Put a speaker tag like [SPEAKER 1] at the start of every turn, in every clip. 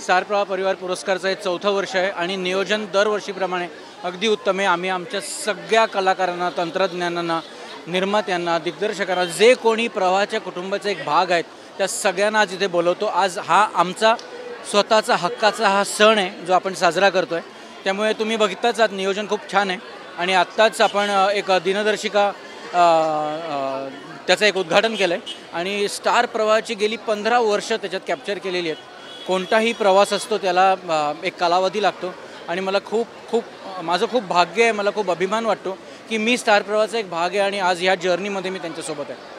[SPEAKER 1] Star प्रवाह परिवार पुरस्कारचं हे 4थं वर्ष आहे आणि नियोजन दरवर्षीप्रमाणे अगदी उत्तम आहे। आम्ही आमच्या सगळ्या कलाकारांना, तंत्रज्ञांना, निर्मात्यांना, दिग्दर्शकांना, जे कोणी प्रवाहाच्या कुटुंबाचा एक भाग आहेत त्या सगळ्यांना आज इथे बोलवतो। आज हा आमचा स्वतःचा हक्काचा हा सण आहे जो आपण साजरा करतो आहे। त्यामुळे तुम्ही बघितलाच आज नियोजन खूप छान आहे आणि आत्ताच आपण एक दिनदर्शिका त्याचं एक उद्घाटन केलं आहे आणि स्टार प्रवाहाची गेली 15 वर्ष त्याच्यात कॅप्चर केलेली आहेत। कोणताही प्रवास असतो त्याला एक कालावधी लागतो आणि मला माझं खूप भाग्य आहे, मला खूप अभिमान वाटतो की मी स्टार प्रवाहाचा एक भाग आहे आणि आज ह्या जर्नीमध्ये मी त्यांच्यासोबत आहे।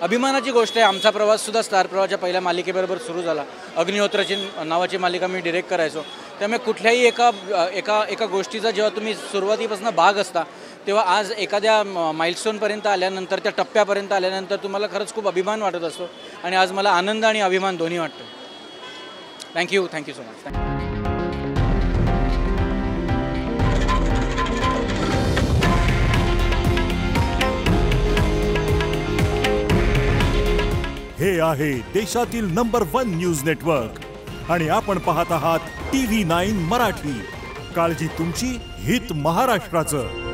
[SPEAKER 1] अभिमानाची गोष्ट आहे। आमचा प्रवाससुद्धा स्टार प्रवाहाच्या पहिल्या मालिकेबरोबर सुरू झाला। अग्निहोत्राची नावाची मालिका मी डिरेक्ट करायचो। त्यामुळे कुठल्याही एका गोष्टीचा जेव्हा तुम्ही सुरुवातीपासून भाग असता तेव्हा आज एखाद्या माइलस्टोनपर्यंत आल्यानंतर, त्या टप्प्यापर्यंत आल्यानंतर तुम्हाला खरंच खूप अभिमान वाटत असतो आणि आज मला आनंद आणि अभिमान दोन्ही वाटतो। Thank you so much.
[SPEAKER 2] हे आहे देशातील नंबर 1 न्यूज नेटवर्क आणि आपण पाहत आहात TV9 मराठी। काळजी तुमची, हित महाराष्ट्राचं।